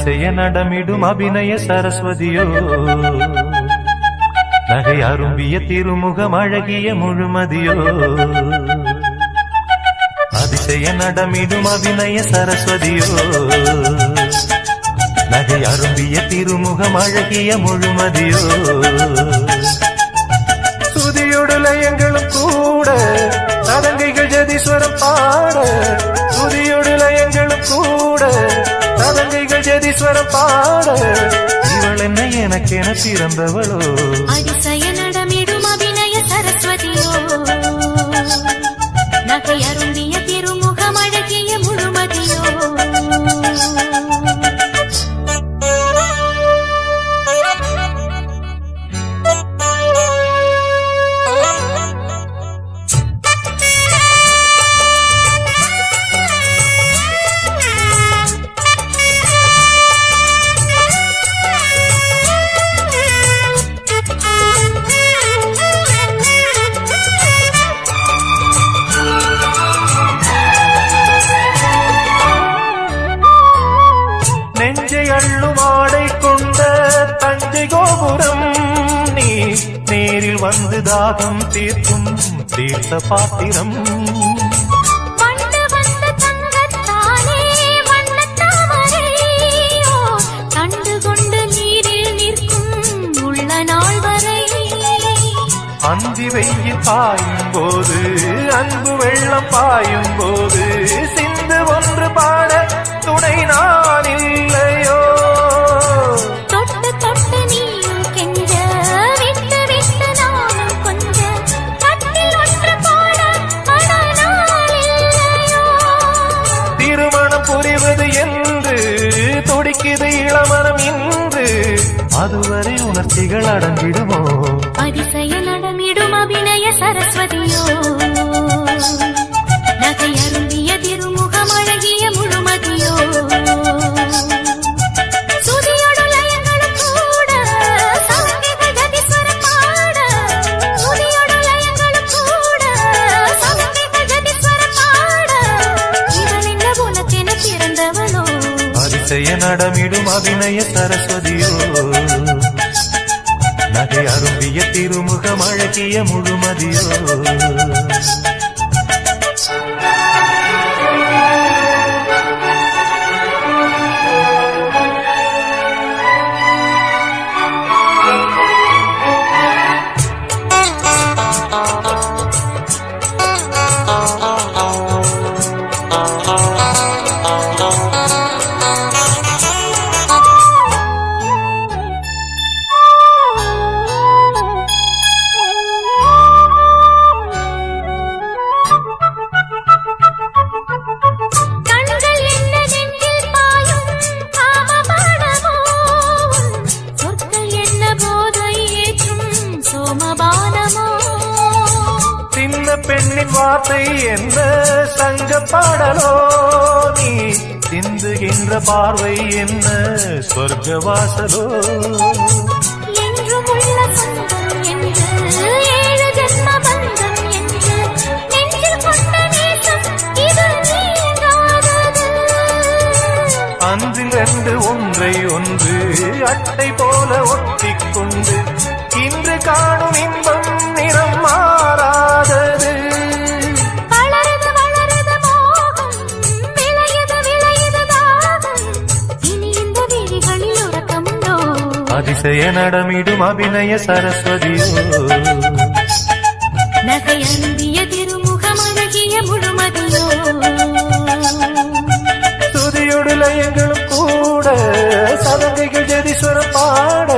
அதிசய நடமிடும் அபிநய சரஸ்வதியோ நகை அரும்பிய திருமுகம் அழகிய முழுமதியோ அதிசய நடமிடும் அபிநய சரஸ்வதியோ நகை அரும்பிய திருமுகம் அழகிய முழுமதியோ சுதியோடு லயங்களும் கூட நதங்கைகள் ஜதீஸ்வரம் பாட சுதியோடு லயங்களும் கூட நதங்கைகள் ஜதீஸ்வரம் பாட இவள் என்ன எனக்கென பிறந்தவளோ அதிசய நடமிடும் அபிநய சரஸ்வதியோ நகை அரும்பிய திருமுகம் அழகிய முழுமதியோ நெஞ்சை அள்ளும் ஆடை கொண்ட தஞ்சை கோபுரம் நீ நேரில் வந்து தாகம் தீர்க்கும் தீர்த்த பாத்திரம் அந்தி வெயில் பாயும் போது அன்பு வெள்ளம் பாயும் போது சிந்து ஒன்று பாட துணை நான் இல்லையோ தொட்டு தொட்டு நீயும் கெஞ்ச விட்டு விட்டு நானும் கொஞ்ச கட்டில் ஒன்று பாட மனநாள் இல்லையோ திருமணம் புரிவது என்று துடிக்குது இளமனம் இன்று அதுவரை உணர்ச்சிகள் அடங்கிடுமோ அதிசய நடமிடும் அபிநய சரஸ்வதியோ நகை அரும்பிய திருமுகம் அழகிய முழுமதியோ சுதியோடு லயங்களும் கூட சதங்கைகள் ஜதீஸ்வரம் பாட சுதியோடு லயங்களும் கூட சதங்கைகள் ஜதீஸ்வரம் பாட இவள் என்ன உனக்கென பிறந்தவளோ அதிசய நடமிடும் அபிநய சரஸ்வதியோ நகை அரும்பிய திருமுகம் அழகிய முழுமதியோ பெண்ணின் வார்த்தை என்ன சங்க பாடலோ நீ சிந்துகின்ற பார்வை என்ன சொர்க்க வாசலோ என்றும் உள்ள சொந்தம் என்று ஏழு ஜென்ம பந்தம் என்று நெஞ்சில் கொண்ட நேசம் இது நீங்காதது அன்றில் ரெண்டு ஒன்றை ஒன்று அட்டை போல ஒட்டிக்கொண்டு இன்று காணும் இன்பம் நிறம் மாறாதது வளருது வளருது மோகம் விளையுது விளையுது தாகம் இனி இந்த விழிகளில் உறக்கமுண்டோ அதிசய நடமிடும் அபிநய சரஸ்வதியோ நகை அரும்பிய திருமுகம் அழகிய முழுமதியோ சுதியோடு லயங்களும் கூட சதங்கைகள் ஜதீஸ்வரம் பாட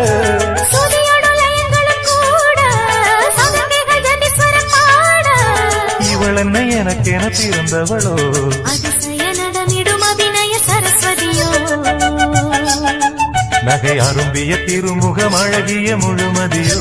இவள் என்ன எனக்கென பிறந்தவளோ அதிசய நடமிடும் அபிநய சரஸ்வதியோ நகை அரும்பிய திருமுகம் அழகிய முழுமதியோ